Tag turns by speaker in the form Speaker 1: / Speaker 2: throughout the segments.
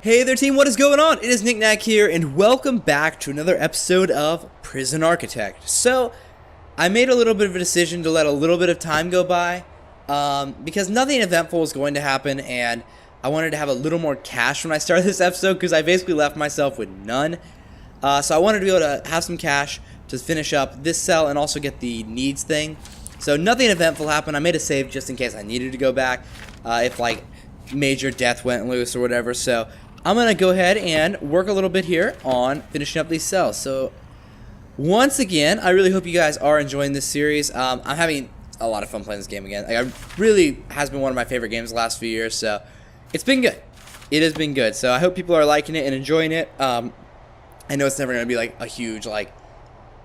Speaker 1: Hey there team, what is going on? It is Nikc-Nack here, and welcome back to another episode of Prison Architect. So, I made a little bit of a decision to let a little bit of time go by, because nothing eventful was going to happen, and I wanted to have a little more cash when I started this episode, because I basically left myself with none. So I wanted to be able to have some cash to finish up this cell and also get the needs thing. So nothing eventful happened. I made a save just in case I needed to go back, if like major death went loose or whatever. So I'm going to go ahead and work a little bit here on finishing up these cells. So once again, I really hope you guys are enjoying this series. I'm having a lot of fun playing this game again. Like, really has been one of my favorite games the last few years, so it's been good. It has been good. So I hope people are liking it and enjoying it. I know it's never going to be like a huge, like,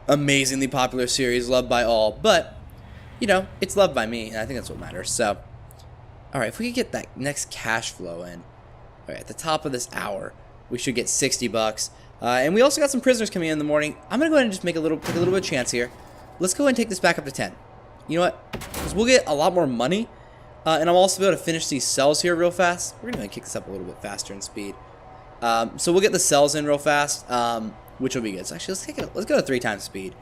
Speaker 1: amazingly popular series loved by all, but, you know, it's loved by me, and I think that's what matters. So, alright, if we could get that next cash flow in. Alright, at the top of this hour, we should get 60 bucks. And we also got some prisoners coming in the morning. I'm going to go ahead and just take a little bit of chance here. Let's go ahead and take this back up to 10. You know what? Because we'll get a lot more money, and I'll also be able to finish these cells here real fast. We're going to kick this up a little bit faster in speed. So we'll get the cells in real fast, which will be good. So actually, let's go to 3 times speed.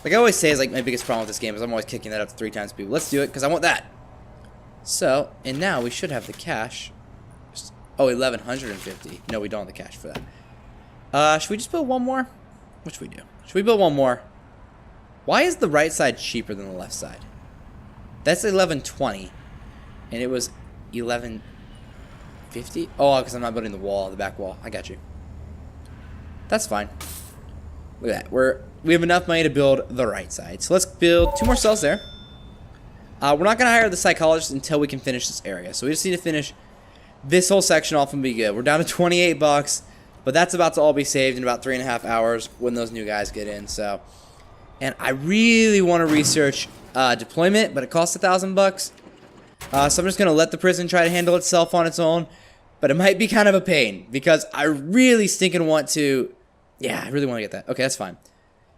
Speaker 1: Like I always say, is like my biggest problem with this game is I'm always kicking that up to 3 times speed. Let's do it because I want that. So, and now we should have the cash. Oh, 1150. No, we don't have the cash for that. Should we just build one more? What should we do? Should we build one more? Why is the right side cheaper than the left side? That's 1120, and it was 1150. Oh, because I'm not building the wall, the back wall. I got you. That's fine. Look at that. We have enough money to build the right side. So let's build 2 more cells there. We're not going to hire the psychologist until we can finish this area. So we just need to finish this whole section off and be good. We're down to 28 bucks, but that's about to all be saved in about 3.5 hours when those new guys get in. So, and I really want to research deployment, but it costs 1,000 bucks. So I'm just going to let the prison try to handle itself on its own, but it might be kind of a pain because I really stinking want to. Yeah, I really want to get that. Okay, that's fine.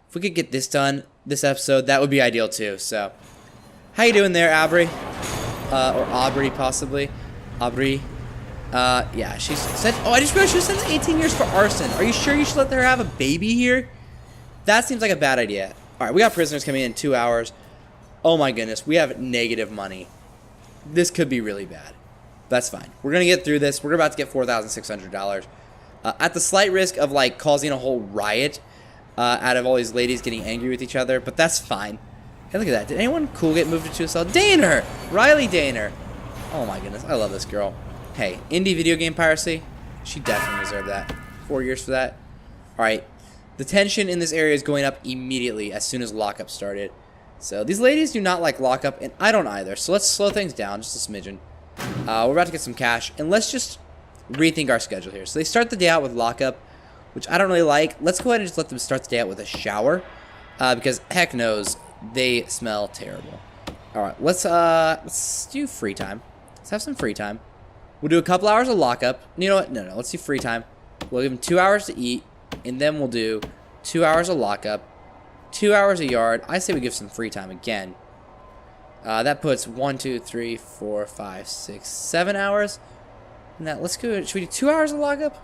Speaker 1: If we could get this done this episode, that would be ideal too. So, how you doing there, Aubrey? Or Aubrey, possibly. Aubrey. Yeah, she said. Oh, I just realized she said 18 years for arson. Are you sure you should let her have a baby here? That seems like a bad idea. All right, we got prisoners coming in 2 hours. Oh my goodness, we have negative money. This could be really bad. That's fine. We're gonna get through this. We're about to get $4,600. At the slight risk of like causing a whole riot out of all these ladies getting angry with each other, but that's fine. Hey, look at that. Did anyone cool get moved into a cell? Daner! Riley Daner. Oh my goodness, I love this girl. Hey, indie video game piracy. She definitely deserved that. 4 years for that. Alright. The tension in this area is going up immediately as soon as lockup started. So these ladies do not like lockup, and I don't either. So let's slow things down just a smidgen. We're about to get some cash, and let's just rethink our schedule here. So they start the day out with lockup, which I don't really like. Let's go ahead and just let them start the day out with a shower, because heck knows they smell terrible. All right, let's do free time. Let's have some free time. We'll do a couple hours of lockup. You know what? No. Let's do free time. We'll give them 2 hours to eat, and then we'll do 2 hours of lockup, 2 hours a yard. I say we give some free time again. That puts 1, 2, 3, 4, 5, 6, 7 hours. Now let's go. Should we do 2 hours of lockup?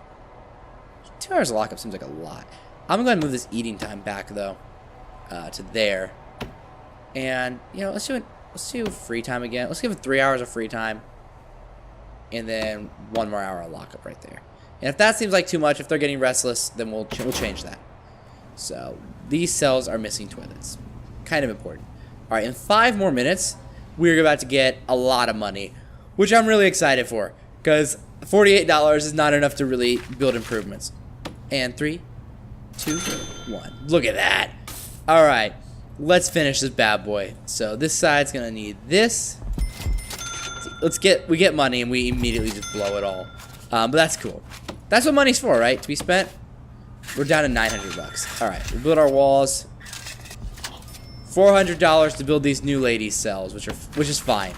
Speaker 1: 2 hours of lockup seems like a lot. I'm going to move this eating time back though, to there. And you know, let's do free time again. Let's give it 3 hours of free time, and then 1 more hour of lockup right there. And if that seems like too much, if they're getting restless, then we'll change that. So these cells are missing toilets. Kind of important. All right, in 5 more minutes, we're about to get a lot of money, which I'm really excited for, because $48 is not enough to really build improvements. And 3, 2, 1. Look at that. All right, let's finish this bad boy. So this side's gonna need this. We get money and we immediately just blow it all. But that's cool. That's what money's for, right? To be spent. We're down to 900 bucks. All right, we build our walls. $400 to build these new ladies' cells, which is fine.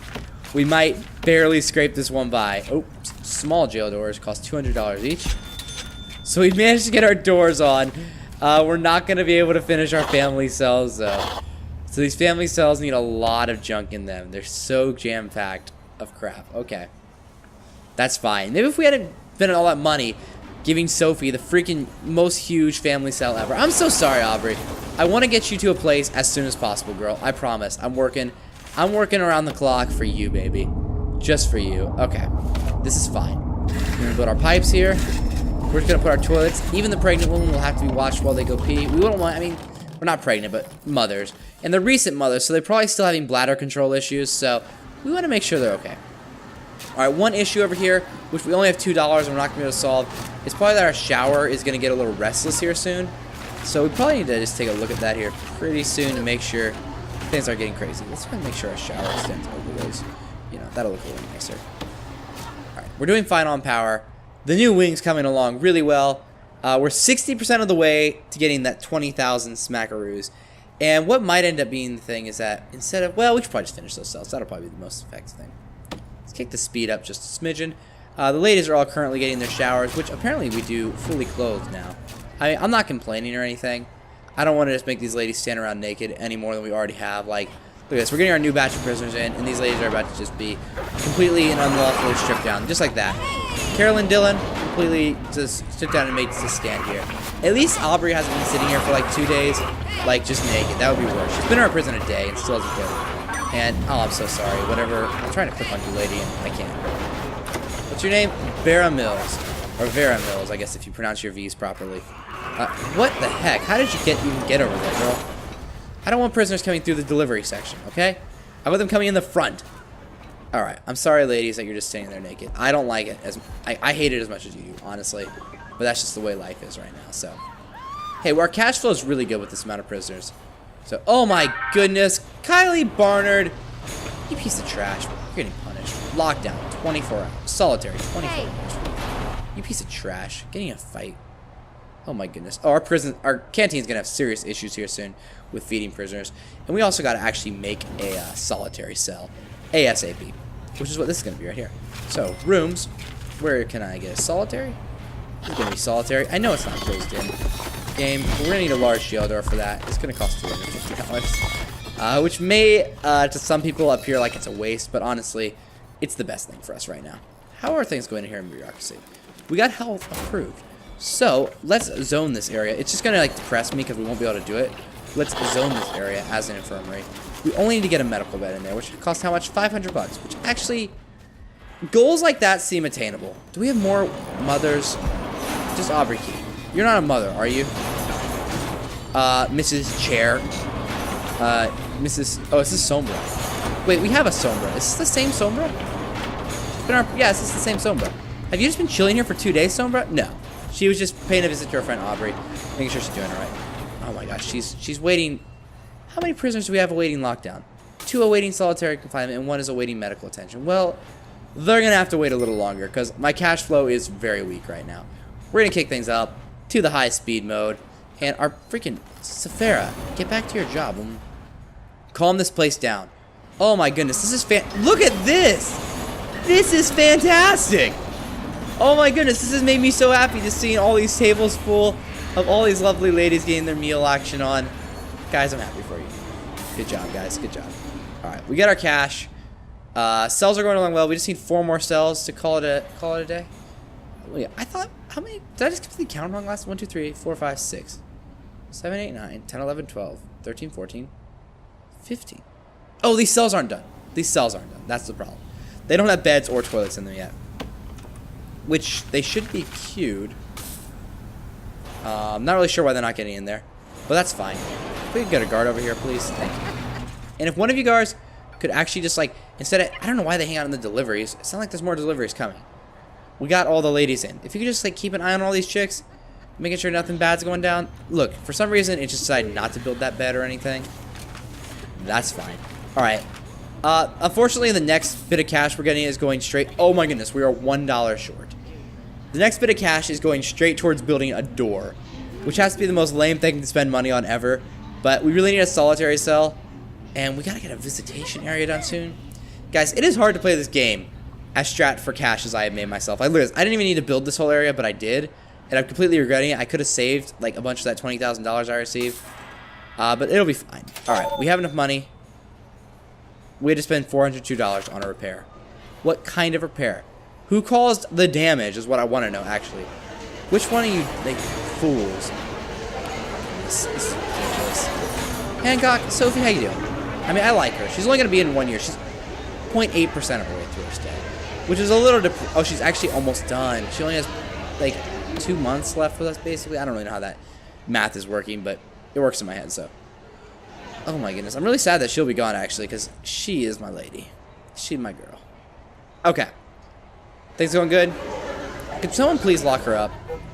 Speaker 1: We might barely scrape this one by. Oh, small jail doors cost $200 each. So we managed to get our doors on. We're not gonna be able to finish our family cells though. So these family cells need a lot of junk in them. They're so jam-packed of crap. Okay. That's fine. Maybe if we hadn't spent all that money, giving Sophie the freaking most huge family cell ever. I'm so sorry, Aubrey. I want to get you to a place as soon as possible, girl. I promise. I'm working around the clock for you, baby. Just for you. Okay. This is fine. We're going to build our pipes here. We're just going to put our toilets. Even the pregnant women will have to be watched while they go pee. We wouldn't want, I mean, we're not pregnant, but mothers. And they're recent mothers, so they're probably still having bladder control issues, so we want to make sure they're okay. Alright, one issue over here, which we only have $2 and we're not going to be able to solve, is probably that our shower is going to get a little restless here soon. So we probably need to just take a look at that here pretty soon to make sure things aren't getting crazy. Let's go and make sure our shower extends over those. You know, that'll look a little nicer. Alright, we're doing fine on power. The new wing's coming along really well. We're 60% of the way to getting that 20,000 smackaroos. And what might end up being the thing is that instead of, well, we should probably just finish those cells. That'll probably be the most effective thing. Let's kick the speed up just a smidgen. The ladies are all currently getting their showers, which apparently we do fully clothed now. I mean, I'm not complaining or anything. I don't want to just make these ladies stand around naked any more than we already have. Like, look at this. We're getting our new batch of prisoners in, and these ladies are about to just be completely and unlawfully stripped down, just like that. Carolyn Dillon completely just stripped down and made to stand here. At least Aubrey hasn't been sitting here for like 2 days, like just naked. That would be worse. She's been in our prison a day and still hasn't quit. And oh, I'm so sorry. Whatever. I'm trying to click on you, lady, and I can't. What's your name? Vera Mills, or Vera Mills, I guess if you pronounce your V's properly. What the heck? How did you even get over there, girl? I don't want prisoners coming through the delivery section, okay? I want them coming in the front. Alright, I'm sorry, ladies, that you're just standing there naked. I don't like it. I hate it as much as you do, honestly. But that's just the way life is right now, so. Hey, well, our cash flow is really good with this amount of prisoners. So, oh my goodness. Kylie Barnard. You piece of trash. You're getting punished. Lockdown, 24 hours. Solitary, 24 hours. You piece of trash. Getting in a fight. Oh my goodness. Oh, our canteen's gonna have serious issues here soon with feeding prisoners. And we also gotta actually make a solitary cell. ASAP. Which is what this is gonna be right here. So, rooms. Where can I get a solitary? It's gonna be solitary. I know it's not closed in game. But we're gonna need a large jail door for that. It's gonna cost $250. Which may, to some people appear like it's a waste, but honestly, it's the best thing for us right now. How are things going here in bureaucracy? We got health approved. So, let's zone this area. It's just gonna like depress me because we won't be able to do it. Let's zone this area as an infirmary. We only need to get a medical bed in there, which costs how much? $500, which actually, goals like that seem attainable. Do we have more mothers? Just Aubrey Key. You're not a mother, are you? Mrs. Chair. Oh, is this Sombra? Wait, we have a Sombra. Is this the same Sombra? Yeah, this is the same Sombra. Have you just been chilling here for 2 days, Sombra? No. She was just paying a visit to her friend Aubrey, making sure she's doing all right. Oh my gosh, she's waiting. How many prisoners do we have awaiting lockdown? 2 awaiting solitary confinement and 1 is awaiting medical attention. Well, they're gonna have to wait a little longer because my cash flow is very weak right now. We're gonna kick things up to the high speed mode, and our freaking Safara, get back to your job. Calm this place down. Oh my goodness, this is look at this! This is fantastic! Oh my goodness, this has made me so happy just seeing all these tables full of all these lovely ladies getting their meal action on. Guys, I'm happy for you. Good job, guys. Good job. Alright, we got our cash. Cells are going along well. We just need 4 more cells to call it a day. Oh, yeah. I thought, how many? Did I just completely count wrong last? 1, 2, 3, 4, 5, 6, 7, 8, 9, 10, 11, 12, 13, 14, 15. Oh, these cells aren't done. These cells aren't done. That's the problem. They don't have beds or toilets in them yet. Which they should be queued. I'm not really sure why they're not getting in there. But that's fine. If we could get a guard over here, please. Thank you. And if one of you guards could actually just like, instead of, I don't know why they hang out in the deliveries. It's not like there's more deliveries coming. We got all the ladies in. If you could just like keep an eye on all these chicks, making sure nothing bad's going down. Look, for some reason, it just decided not to build that bed or anything. That's fine. Alright. Unfortunately, the next bit of cash we're getting is going straight. Oh my goodness, we are $1 short. The next bit of cash is going straight towards building a door, which has to be the most lame thing to spend money on ever. But we really need a solitary cell, and we gotta get a visitation area done soon. Guys, it is hard to play this game as strapped for cash as I have made myself. I didn't even need to build this whole area, but I did, and I'm completely regretting it. I could have saved like a bunch of that $20,000 I received, but it'll be fine. All right, we have enough money. We had to spend $402 on a repair. What kind of repair? Who caused the damage is what I want to know, actually. Which one of you, like, fools? This is ridiculous. Hancock, Sophie, how you doing? I mean, I like her. She's only going to be in 1 year. She's 0.8% of her way through her stay. Which is a little oh, she's actually almost done. She only has, like, 2 months left with us, basically. I don't really know how that math is working, but it works in my head, so. Oh, my goodness. I'm really sad that she'll be gone, actually, because she is my lady. She's my girl. Okay. Things going good? Could someone please lock her up?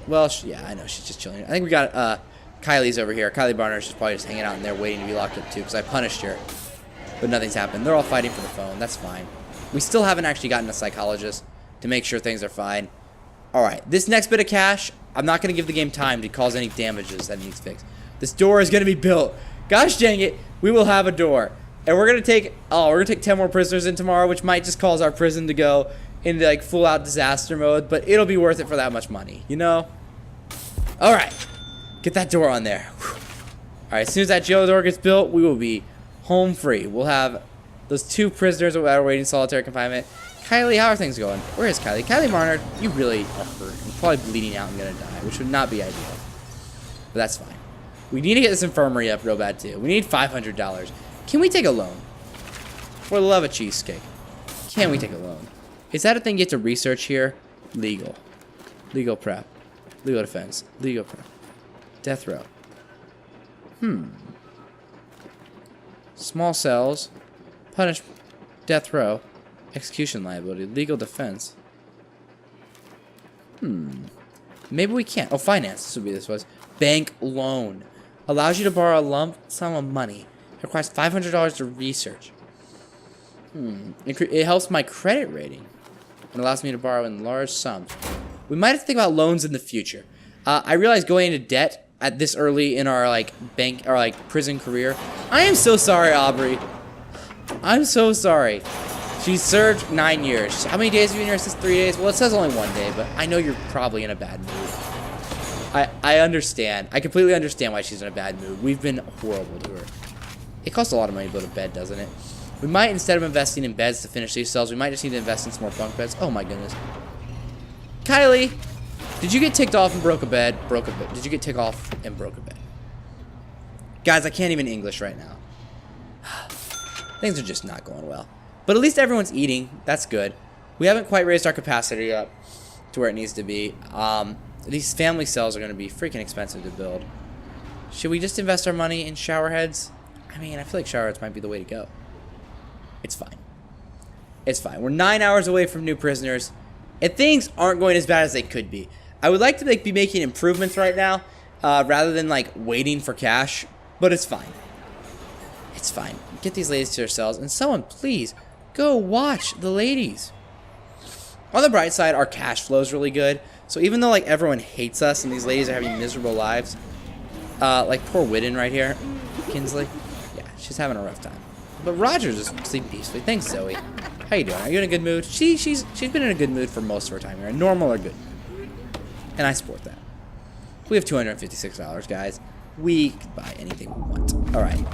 Speaker 1: Well, yeah, I know. She's just chilling. I think we got, Kylie's over here. Kylie Barner's just probably just hanging out in there waiting to be locked up, too, because I punished her. But nothing's happened. They're all fighting for the phone. That's fine. We still haven't actually gotten a psychologist to make sure things are fine. Alright, this next bit of cash, I'm not going to give the game time to cause any damages that needs fixed. This door is going to be built. Gosh dang it, we will have a door. And we're going to take, we're going to take 10 more prisoners in tomorrow, which might just cause our prison to go into, like, full-out disaster mode. But it'll be worth it for that much money, you know? Alright, get that door on there. Alright, as soon as that jail door gets built, we will be home free. We'll have those 2 prisoners that are waiting solitary confinement. Kylie, how are things going? Where is Kylie? Kylie Barnard, you really are hurt. You're probably bleeding out and gonna die, which would not be ideal. But that's fine. We need to get this infirmary up real bad, too. We need $500. Can we take a loan? For the love of cheesecake. Can we take a loan? Is that a thing you get to research here? Legal. Legal prep. Legal defense. Legal prep. Death row. Small cells. Punish. Death row. Execution liability. Legal defense. Maybe we can't. Oh, finance. This would be this was. Bank loan. Allows you to borrow a lump sum of money. It requires $500 to research. It helps my credit rating. And allows me to borrow in large sums. We might have to think about loans in the future. I realize going into debt at this early in our, like, bank or, like, prison career. I am so sorry, Aubrey. I'm so sorry. She served 9 years. How many days have you been here? Since 3 days? Well, it says only 1 day, but I know you're probably in a bad mood. I understand. I completely understand why she's in a bad mood. We've been horrible to her. It costs a lot of money to build a bed, doesn't it? We might, instead of investing in beds to finish these cells, we might just need to invest in some more bunk beds. Oh my goodness. Kylie, did you get ticked off and broke a bed? Broke a bed. Did you get ticked off and broke a bed? Guys, I can't even English right now. Things are just not going well. But at least everyone's eating. That's good. We haven't quite raised our capacity up to where it needs to be. These family cells are going to be freaking expensive to build. Should we just invest our money in shower heads? I mean, I feel like shower heads might be the way to go. It's fine. It's fine. We're 9 hours away from new prisoners, and things aren't going as bad as they could be. I would like to be making improvements right now, rather than like waiting for cash, but it's fine. It's fine. Get these ladies to their cells, and someone please go watch the ladies. On the bright side, our cash flow is really good. So even though like everyone hates us and these ladies are having miserable lives, like poor Whitten right here, Kinsley, yeah, she's having a rough time. But Roger's just sleeping peacefully. Thanks, Zoe. How you doing? Are you in a good mood? She's been in a good mood for most of her time here. Normal or good. And I support that. We have $256, guys. We can buy anything we want. Alright.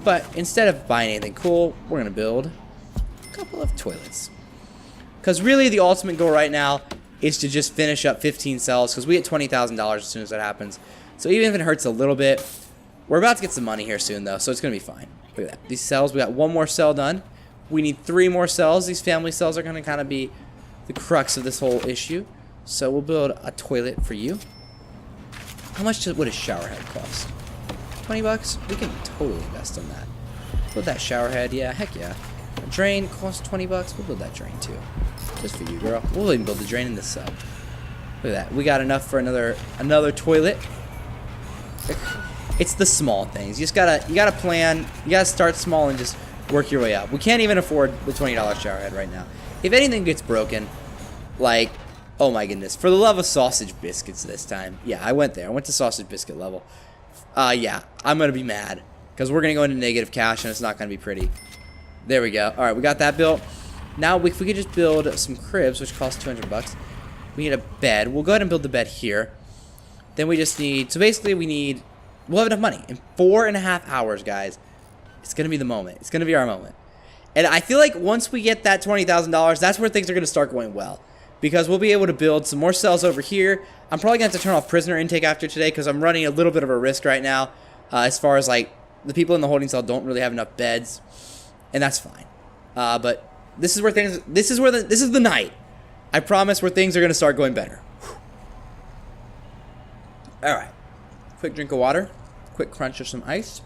Speaker 1: But instead of buying anything cool, we're going to build a couple of toilets. Because really the ultimate goal right now is to just finish up 15 cells. Because we get $20,000 as soon as that happens. So even if it hurts a little bit, we're about to get some money here soon though. So it's going to be fine. Look at that. These cells, we got 1 more cell done. We need 3 more cells. These family cells are going to kind of be the crux of this whole issue. So we'll build a toilet for you. How much would a shower head cost? 20 bucks? We can totally invest in that. Build that shower head. Yeah, heck yeah. A drain costs 20 bucks. We'll build that drain too. Just for you, girl. We'll even build the drain in this cell. Look at that. We got enough for another toilet. It's the small things. You gotta plan. You gotta start small and just work your way up. We can't even afford the $20 shower head right now. If anything gets broken, like, oh my goodness, for the love of sausage biscuits this time. Yeah, I went there. I went to sausage biscuit level. Yeah, I'm gonna be mad because we're gonna go into negative cash and it's not gonna be pretty. There we go. All right, we got that built. Now, if we could just build some cribs, which cost 200 bucks. We need a bed. We'll go ahead and build the bed here. Then we just need. So basically, we'll have enough money in 4.5 hours, guys. It's gonna be the moment. It's gonna be our moment. And I feel like once we get that $20,000, that's where things are gonna start going well. because we'll be able to build some more cells over here. I'm probably going to have to turn off prisoner intake after today because I'm running a little bit of a risk right now as far as like the people in the holding cell don't really have enough beds, and that's fine. But this is where things, this is the night, I promise, where things are going to start going better. All right, quick drink of water, quick crunch of some ice,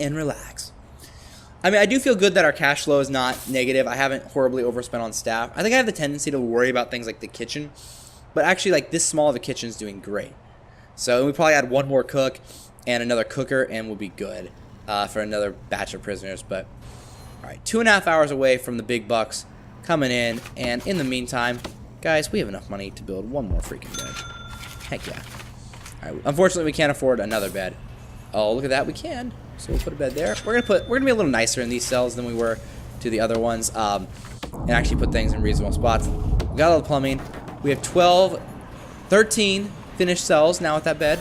Speaker 1: and relax. I mean, I do feel good that our cash flow is not negative. I haven't horribly overspent on staff. I think I have the tendency to worry about things like the kitchen, but actually, like, this small of a kitchen is doing great. So we probably add one more cook and another cooker, and we'll be good for another batch of prisoners. But all right, 2.5 hours away from the big bucks coming in, and in the meantime, guys, we have enough money to build one more freaking bed. Heck yeah. All right, unfortunately, we can't afford another bed. Oh, look at that, we can. So we'll put a bed there. We're gonna be a little nicer in these cells than we were to the other ones, and actually put things in reasonable spots. We got all the plumbing. We have 13 finished cells now with that bed.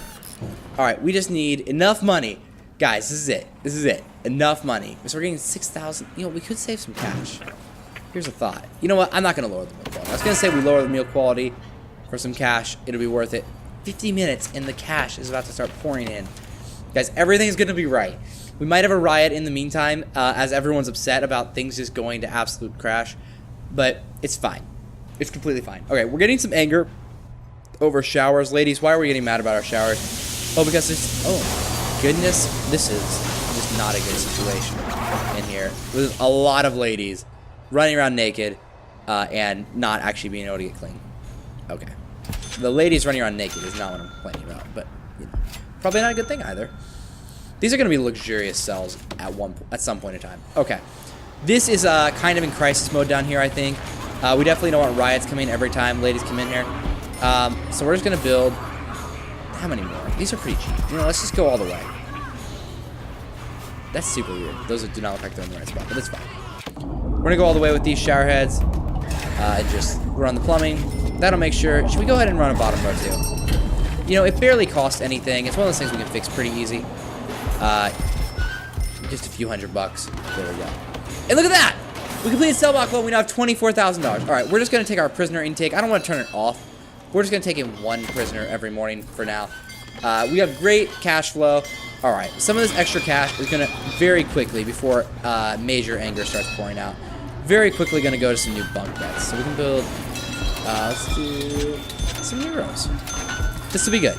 Speaker 1: All right, we just need enough money, guys. This is it. This is it. Enough money. So we're getting 6,000. You know, we could save some cash. Here's a thought. You know what? I'm not gonna lower the meal quality. I was gonna say we lower the meal quality for some cash. It'll be worth it. 50 minutes, and the cash is about to start pouring in. Guys, everything's going to be right. We might have a riot in the meantime as everyone's upset about things just going to absolute crash. But it's fine. It's completely fine. Okay, we're getting some anger over showers. Ladies, why are we getting mad about our showers? Oh, because it's... Oh, goodness. This is just not a good situation in here. There's a lot of ladies running around naked and not actually being able to get clean. Okay. The ladies running around naked is not what I'm complaining about, but... probably not a good thing either. These are going to be luxurious cells at some point in time. Okay. This is kind of in crisis mode down here, I think. We definitely don't want riots coming every time ladies come in here. So we're just going to build... How many more? These are pretty cheap. You know, let's just go all the way. That's super weird. Those do not look like they're in the right spot, but it's fine. We're going to go all the way with these shower heads. And just run the plumbing. That'll make sure... Should we go ahead and run a bottom row too? You know, it barely costs anything. It's one of those things we can fix pretty easy. Just a few $100. There we go. And look at that! We completed cell block loan. We now have $24,000. All right, we're just going to take our prisoner intake. I don't want to turn it off. We're just going to take in one prisoner every morning for now. We have great cash flow. All right, some of this extra cash is going to very quickly, before major anger starts pouring out, very quickly going to go to some new bunk beds. So we can build, let's do some new rows. This will be good.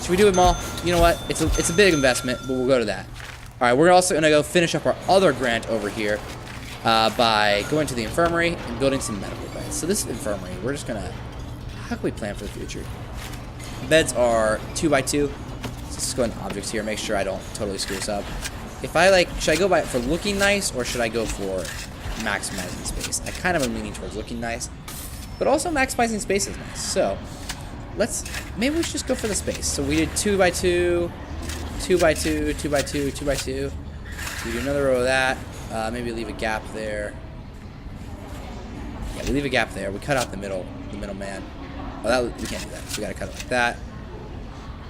Speaker 1: Should we do them all? You know what? It's a big investment, but we'll go to that. All right, we're also going to go finish up our other grant over here by going to the infirmary and building some medical beds. So this infirmary, we're just going to... How can we plan for the future? Beds are 2x2. Let's just go into objects here, make sure I don't totally screw this up. If I like... Should I go by it for looking nice, or should I go for maximizing space? I kind of am leaning towards looking nice, but also maximizing space is nice. So... maybe we should just go for the space. So we did 2x2, 2x2, 2x2, 2x2. We do another row of that. Maybe leave a gap there. Yeah, we leave a gap there. We cut out the middleman. Oh, that we can't do that. So we gotta cut it like that.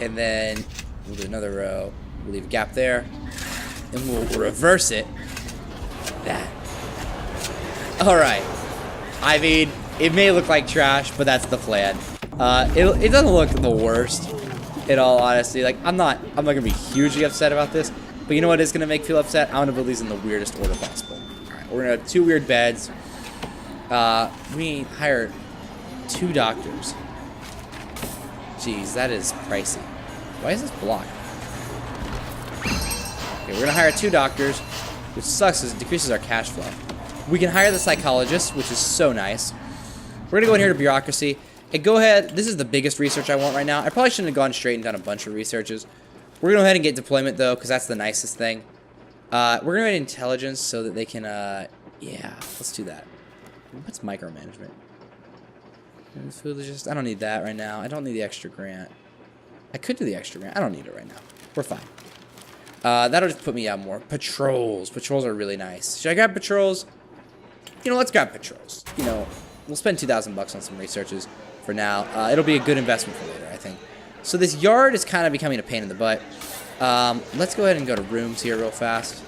Speaker 1: And then we'll do another row. We'll leave a gap there. And we'll reverse it. Like that. All right. I mean, it may look like trash, but that's the plan. It doesn't look the worst, in all honesty. Like, I'm not gonna be hugely upset about this, but you know what is gonna make me feel upset? I'm gonna build these in the weirdest order possible. All right, we're gonna have 2 weird beds. We hired 2 doctors. Jeez, that is pricey. Why is this blocked? Okay, we're gonna hire 2 doctors, which sucks because it decreases our cash flow. We can hire the psychologist, which is so nice. We're gonna go in here to bureaucracy. And go ahead, this is the biggest research I want right now. I probably shouldn't have gone straight and done a bunch of researches. We're going to go ahead and get deployment, though, because that's the nicest thing. We're going to get intelligence so that they can, yeah, let's do that. What's micromanagement? I don't need that right now. I don't need the extra grant. I could do the extra grant. I don't need it right now. We're fine. That'll just put me out more. Patrols. Patrols are really nice. Should I grab patrols? You know, let's grab patrols. You know, we'll spend $2,000 on some researches. For now, it'll be a good investment for later, I think. So this yard is kind of becoming a pain in the butt. Let's go ahead and go to rooms here real fast.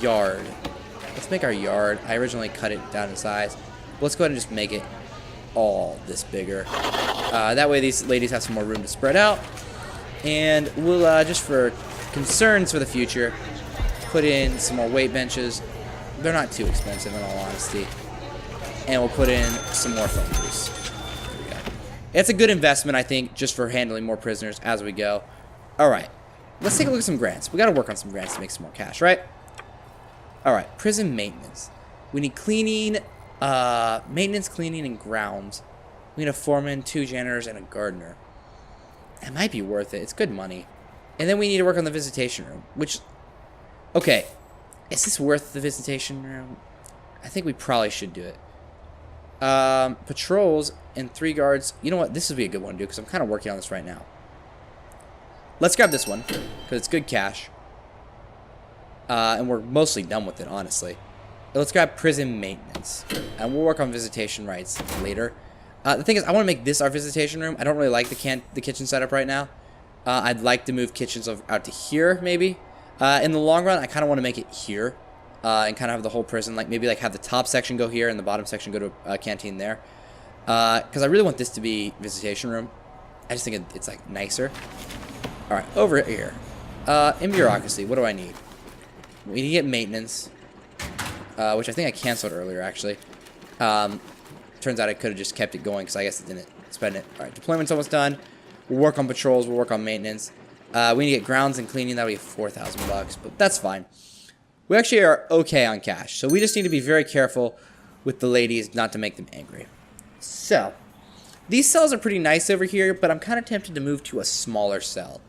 Speaker 1: Yard. Let's make our yard. I originally cut it down in size. Let's go ahead and just make it all this bigger. That way these ladies have some more room to spread out. And we'll, just for concerns for the future, put in some more weight benches. They're not too expensive in all honesty. And we'll put in some more phone booths. There we go. It's a good investment, I think, just for handling more prisoners as we go. Alright, let's take a look at some grants. We gotta work on some grants to make some more cash, right? Alright, prison maintenance. We need cleaning, maintenance, cleaning, and grounds. We need a foreman, 2 janitors, and a gardener. That might be worth it. It's good money. And then we need to work on the visitation room, which... Okay, is this worth the visitation room? I think we probably should do it. Patrols and 3 guards. You know what? This would be a good one to do because I'm kind of working on this right now. Let's grab this one because it's good cash. And we're mostly done with it, honestly. Let's grab prison maintenance. And we'll work on visitation rights later. The thing is, I want to make this our visitation room. I don't really like the kitchen setup right now. I'd like to move kitchens out to here, maybe. In the long run, I kind of want to make it here. And kind of have the whole prison, like maybe like have the top section go here and the bottom section go to a canteen there. Because I really want this to be visitation room. I just think it's like nicer. All right, over here. In bureaucracy, what do I need? We need to get maintenance, which I think I canceled earlier, actually. Turns out I could have just kept it going because I guess it didn't spend it. All right, deployment's almost done. We'll work on patrols. We'll work on maintenance. We need to get grounds and cleaning. That'll be $4,000, but that's fine. We actually are okay on cash, so we just need to be very careful with the ladies not to make them angry. So, these cells are pretty nice over here, but I'm kind of tempted to move to a smaller cell.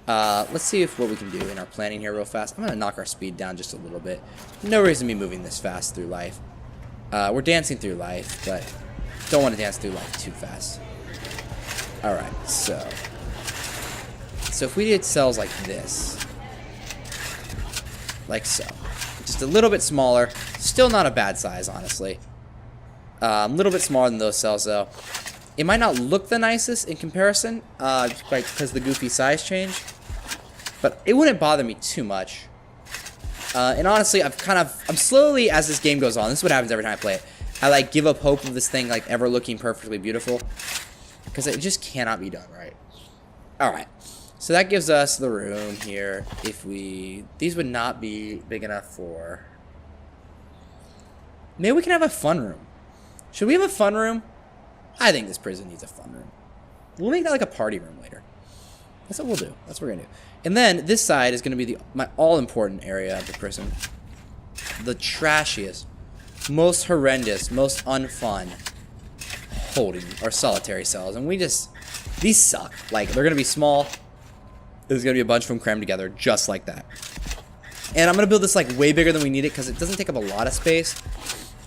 Speaker 1: Let's see what we can do in our planning here real fast. I'm going to knock our speed down just a little bit. No reason to be moving this fast through life. We're dancing through life, but don't want to dance through life too fast. Alright, so if we did cells like this, like so, just a little bit smaller, still not a bad size, honestly. A little bit smaller than those cells, though. It might not look the nicest in comparison, because the goofy size change, but it wouldn't bother me too much. And honestly, I'm slowly, as this game goes on, this is what happens every time I play it, I like give up hope of this thing like ever looking perfectly beautiful, because it just cannot be done right. Alright, so that gives us the room here. If these would not be big enough for, maybe we can have a fun room. Should we have a fun room? I think this prison needs a fun room. We'll make that like a party room later. That's what we'll do. That's what we're gonna do. And then this side is gonna be my all-important area of the prison. The trashiest, most horrendous, most unfun holding or solitary cells. And these suck. Like, they're gonna be small. There's gonna be a bunch of them crammed together just like that. And I'm gonna build this like way bigger than we need it because it doesn't take up a lot of space.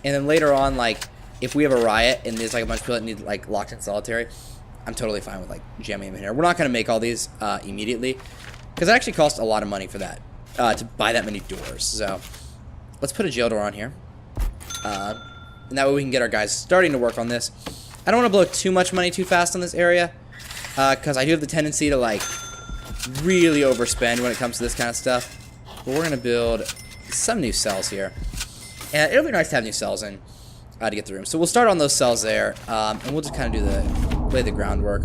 Speaker 1: And then later on, like, if we have a riot and there's like a bunch of people that need like locked in solitary, I'm totally fine with like jamming them in here. We're not gonna make all these immediately because it actually costs a lot of money for that to buy that many doors. So let's put a jail door on here, and that way we can get our guys starting to work on this. I don't want to blow too much money too fast on this area because I do have the tendency to like really overspend when it comes to this kind of stuff. But we're gonna build some new cells here, and it'll be nice to have new cells in. To get the room. So we'll start on those cells there, and we'll just kind of lay the groundwork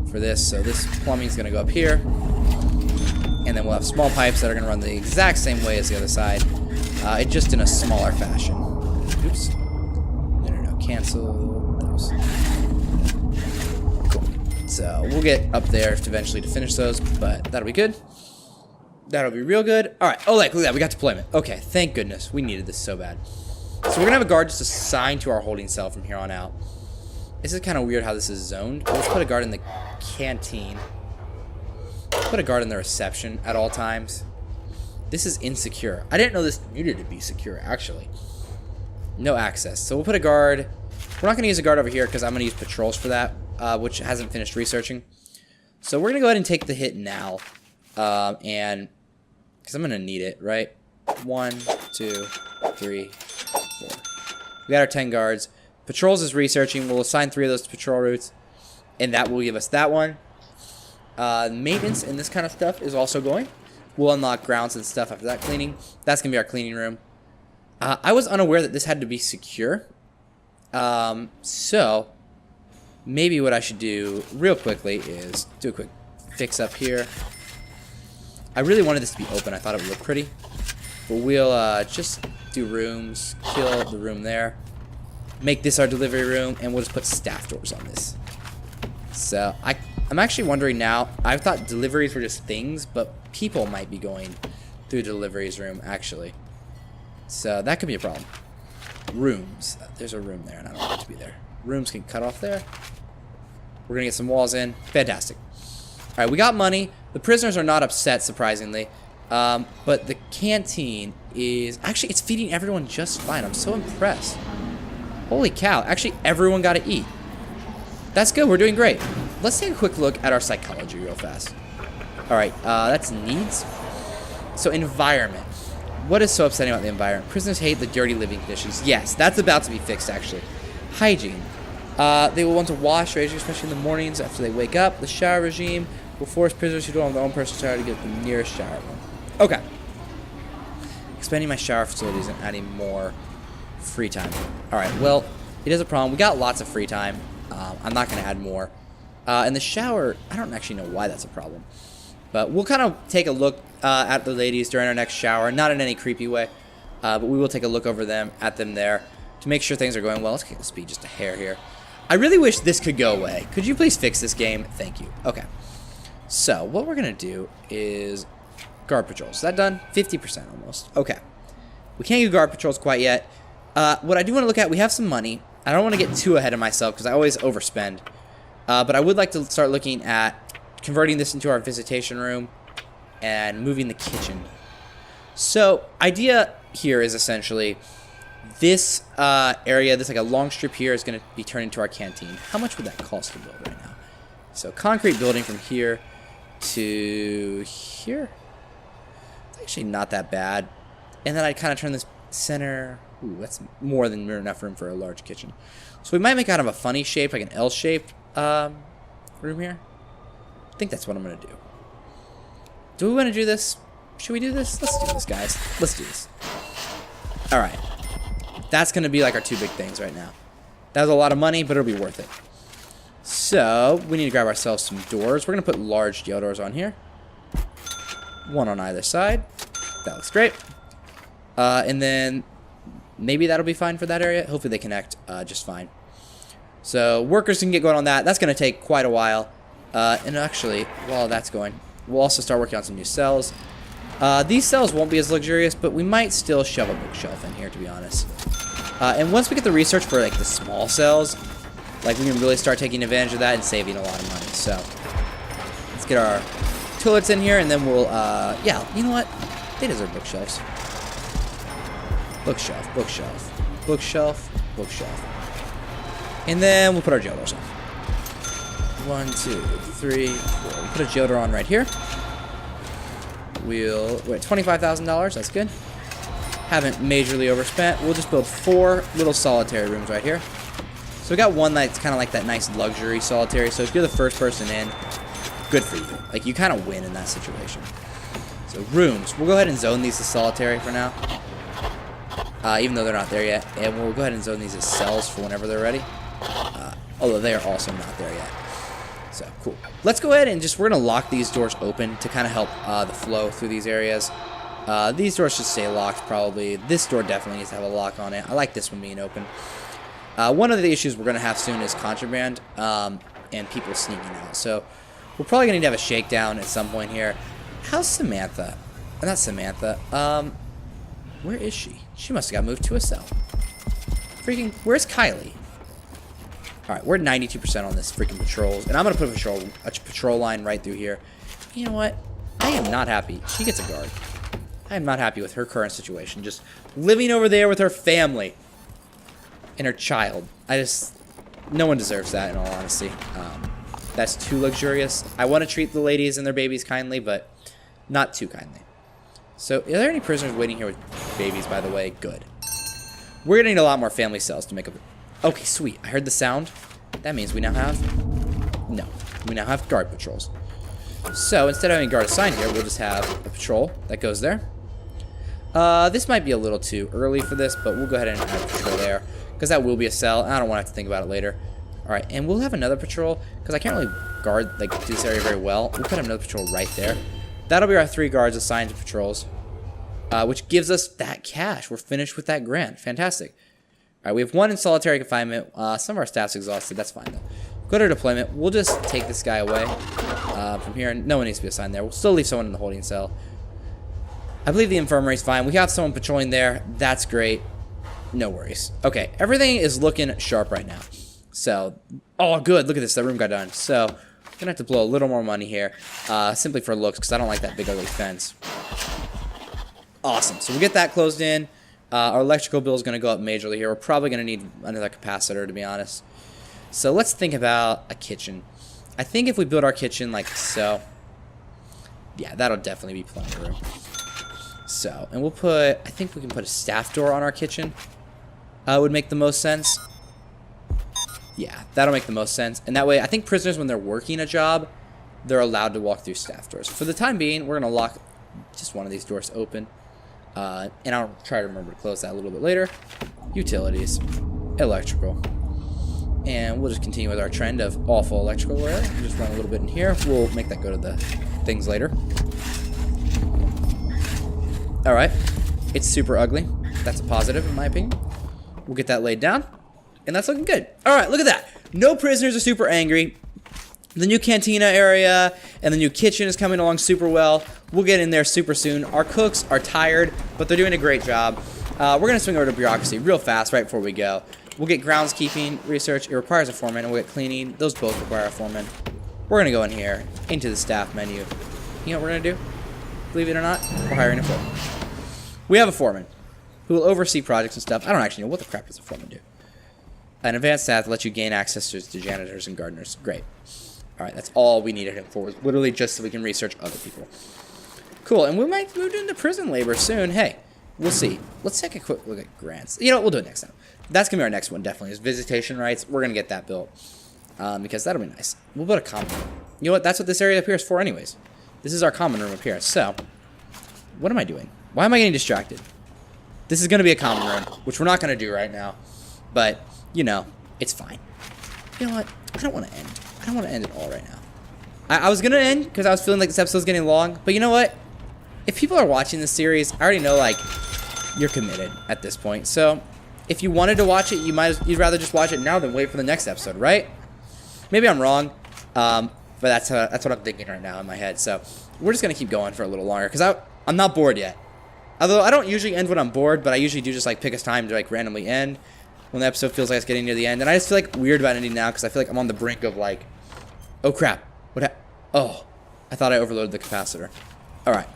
Speaker 1: for this. So this plumbing is going to go up here, and then we'll have small pipes that are going to run the exact same way as the other side, it just in a smaller fashion. Oops. No, cancel those. Cool. So we'll get up there eventually to finish those, but that'll be good. That'll be real good. All right. Oh, look at that. We got deployment. Okay, thank goodness. We needed this so bad. So we're going to have a guard just assigned to our holding cell from here on out. This is kind of weird how this is zoned. Let's put a guard in the canteen. Put a guard in the reception at all times. This is insecure. I didn't know this needed to be secure, actually. No access. So we'll put a guard. We're not going to use a guard over here because I'm going to use patrols for that, which hasn't finished researching. So we're going to go ahead and take the hit now. And because I'm going to need it, right? 1, 2, 3, 4. We got our 10 guards. Patrols is researching. We'll assign 3 of those to patrol routes, and that will give us that one. Maintenance and this kind of stuff is also going. We'll unlock grounds and stuff after that cleaning. That's going to be our cleaning room. I was unaware that this had to be secure. So maybe what I should do real quickly is do a quick fix up here. I really wanted this to be open. I thought it would look pretty. But we'll just do rooms, kill the room there, make this our delivery room, and we'll just put staff doors on this. So I'm actually wondering now, I thought deliveries were just things, but people might be going through the deliveries room actually. So that could be a problem. Rooms. There's a room there and I don't want it to be there. Rooms can cut off there. We're gonna get some walls in. Fantastic. Alright, we got money. The prisoners are not upset, surprisingly. But the canteen is... Actually, it's feeding everyone just fine. I'm so impressed. Holy cow. Actually, everyone got to eat. That's good. We're doing great. Let's take a quick look at our psychology real fast. Alright, that's needs. So, environment. What is so upsetting about the environment? Prisoners hate the dirty living conditions. Yes, that's about to be fixed, actually. Hygiene. They will want to wash, especially in the mornings after they wake up. The shower regime will force prisoners who don't have their own personal shower to get the nearest shower room. Okay. Expanding my shower facilities and adding more free time. Alright, well, it is a problem. We got lots of free time. I'm not going to add more. And the shower, I don't actually know why that's a problem. But we'll kind of take a look at the ladies during our next shower. Not in any creepy way. But we will take a look over them, at them there, to make sure things are going well. Let's get the speed just a hair here. I really wish this could go away. Could you please fix this game? Thank you. Okay. So, what we're going to do is guard patrols. Is that done? 50% almost. Okay. We can't do guard patrols quite yet. What I do want to look at, we have some money. I don't want to get too ahead of myself because I always overspend. But I would like to start looking at converting this into our visitation room and moving the kitchen. So, idea here is essentially this area, this like a long strip here is going to be turned into our canteen. How much would that cost to build right now? So, concrete building from here to here. It's actually not that bad. And then I'd kind of turn this center. Ooh, that's more than enough room for a large kitchen. So we might make kind of a funny shape, like an L-shaped room here. I think that's what I'm going to do. Do we want to do this? Should we do this? Let's do this, guys. Let's do this. All right. That's going to be like our two big things right now. That was a lot of money, but it'll be worth it. So we need to grab ourselves some doors. We're going to put large steel doors on here. One on either side. That looks great. And then maybe that'll be fine for that area. Hopefully they connect just fine. So workers can get going on that. That's going to take quite a while. And actually, while that's going, we'll also start working on some new cells. These cells won't be as luxurious, but we might still shove a bookshelf in here, to be honest. And once we get the research for like the small cells, like we can really start taking advantage of that and saving a lot of money. So let's get our toilets in here, and then we'll, yeah, you know what? They deserve bookshelves. Bookshelf, bookshelf, bookshelf, bookshelf. And then we'll put our jail doors on. 1, 2, 3, 4. We'll put a jail door on right here. We're at $25,000. That's good. Haven't majorly overspent. We'll just build 4 little solitary rooms right here. So we got one that's kind of like that nice luxury solitary. So if you're the first person in, good for you. Like, you kind of win in that situation. So rooms. We'll go ahead and zone these as solitary for now. Even though they're not there yet. And we'll go ahead and zone these as cells for whenever they're ready. Although they are also not there yet. So, cool. Let's go ahead and we're going to lock these doors open to kind of help the flow through these areas. These doors should stay locked probably. This door definitely needs to have a lock on it. I like this one being open. One of the issues we're going to have soon is contraband and people sneaking out. So, we're probably going to need to have a shakedown at some point here. How's Samantha? Not Samantha. Where is she? She must have got moved to a cell. Freaking, where's Kylie? Alright, we're at 92% on this freaking patrols. And I'm going to put a patrol line right through here. You know what? I am not happy. She gets a guard. I am not happy with her current situation. Just living over there with her family. And her child. No one deserves that, in all honesty. That's too luxurious. I want to treat the ladies and their babies kindly, but not too kindly. So, are there any prisoners waiting here with babies, by the way? Good. We're going to need a lot more family cells to make up... Okay, sweet. I heard the sound. That means we now have... No. We now have guard patrols. So, instead of having guard assigned here, we'll just have a patrol that goes there. This might be a little too early for this, but we'll go ahead and have a patrol there. because that will be a cell, and I don't want to have to think about it later. All right, and we'll have another patrol, because I can't really guard, like, do this area very well. We'll put another patrol right there. That'll be our 3 guards assigned to patrols, which gives us that cash. We're finished with that grant. Fantastic. All right, we have 1 in solitary confinement. Some of our staff's exhausted. That's fine, though. Go to deployment. We'll just take this guy away from here. No one needs to be assigned there. We'll still leave someone in the holding cell. I believe the infirmary's fine. We have someone patrolling there. That's great. No worries. Okay, everything is looking sharp right now. So, oh, good. Look at this. That room got done. So, gonna have to blow a little more money here, simply for looks, because I don't like that big ugly fence. Awesome. So we'll get that closed in. Our electrical bill is gonna go up majorly here. We're probably gonna need another capacitor, to be honest. So let's think about a kitchen. I think if we build our kitchen like so, yeah, that'll definitely be plenty of room. So, and we'll put, I think we can put a staff door on our kitchen. Would make the most sense. Yeah, that'll make the most sense. And that way, I think prisoners, when they're working a job, they're allowed to walk through staff doors. For the time being, we're going to lock just one of these doors open. And I'll try to remember to close that a little bit later. Utilities. Electrical. And we'll just continue with our trend of awful electrical wear. We'll just run a little bit in here. We'll make that go to the things later. Alright. It's super ugly. That's a positive, in my opinion. We'll get that laid down. And that's looking good. Alright, look at that. No prisoners are super angry. The new cantina area and the new kitchen is coming along super well. We'll get in there super soon. Our cooks are tired, but they're doing a great job. We're going to swing over to bureaucracy real fast right before we go. We'll get groundskeeping, research. It requires a foreman, and we'll get cleaning. Those both require a foreman. We're going to go in here, into the staff menu. You know what we're going to do? Believe it or not, we're hiring a foreman. We have a foreman who will oversee projects and stuff. I don't actually know what the crap does a foreman do. An advanced staff lets you gain access to janitors and gardeners. Great. Alright, that's all we needed him for. Literally just so we can research other people. Cool, and we might move into prison labor soon. Hey, we'll see. Let's take a quick look at grants. You know what? We'll do it next time. That's going to be our next one, definitely, is visitation rights. We're going to get that built because that'll be nice. We'll build a common room. You know what? That's what this area up here is for anyways. This is our common room up here. So, what am I doing? Why am I getting distracted? This is going to be a common room, which we're not going to do right now. But, you know, it's fine. You know what? I don't want to end. I don't want to end it all right now. I was going to end because I was feeling like this episode's getting long. But you know what? If people are watching this series, I already know, like, you're committed at this point. So, if you wanted to watch it, you'd rather just watch it now than wait for the next episode, right? Maybe I'm wrong, but that's what I'm thinking right now in my head. So, we're just going to keep going for a little longer because I'm not bored yet. Although, I don't usually end when I'm bored, but I usually do just, like, pick a time to, like, randomly end when the episode feels like it's getting near the end. And I just feel, like, weird about ending now because I feel like I'm on the brink of, like, oh, crap. Oh, I thought I overloaded the capacitor. All right.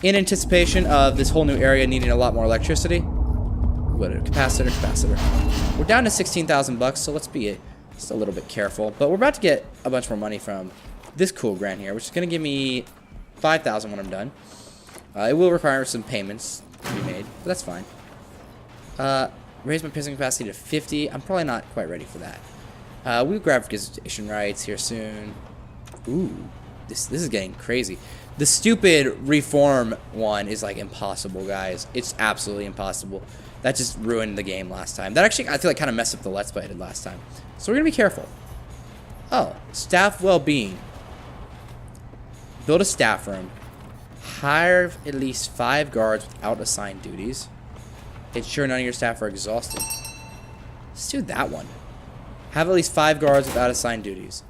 Speaker 1: In anticipation of this whole new area needing a lot more electricity, what a capacitor. We're down to 16,000 bucks, so let's be just a little bit careful. But we're about to get a bunch more money from this cool grant here, which is going to give me 5,000 when I'm done. It will require some payments to be made, but that's fine. Raise my prison capacity to 50. I'm probably not quite ready for that. We'll grab visitation rights here soon. Ooh, this is getting crazy. The stupid reform one is like impossible, guys. It's absolutely impossible. That just ruined the game last time. That actually, I feel like, kind of messed up the Let's Play I did last time. So we're going to be careful. Oh, staff well-being. Build a staff room. Hire at least 5 guards without assigned duties. Ensure none of your staff are exhausted. Let's do that one. Have at least 5 guards without assigned duties.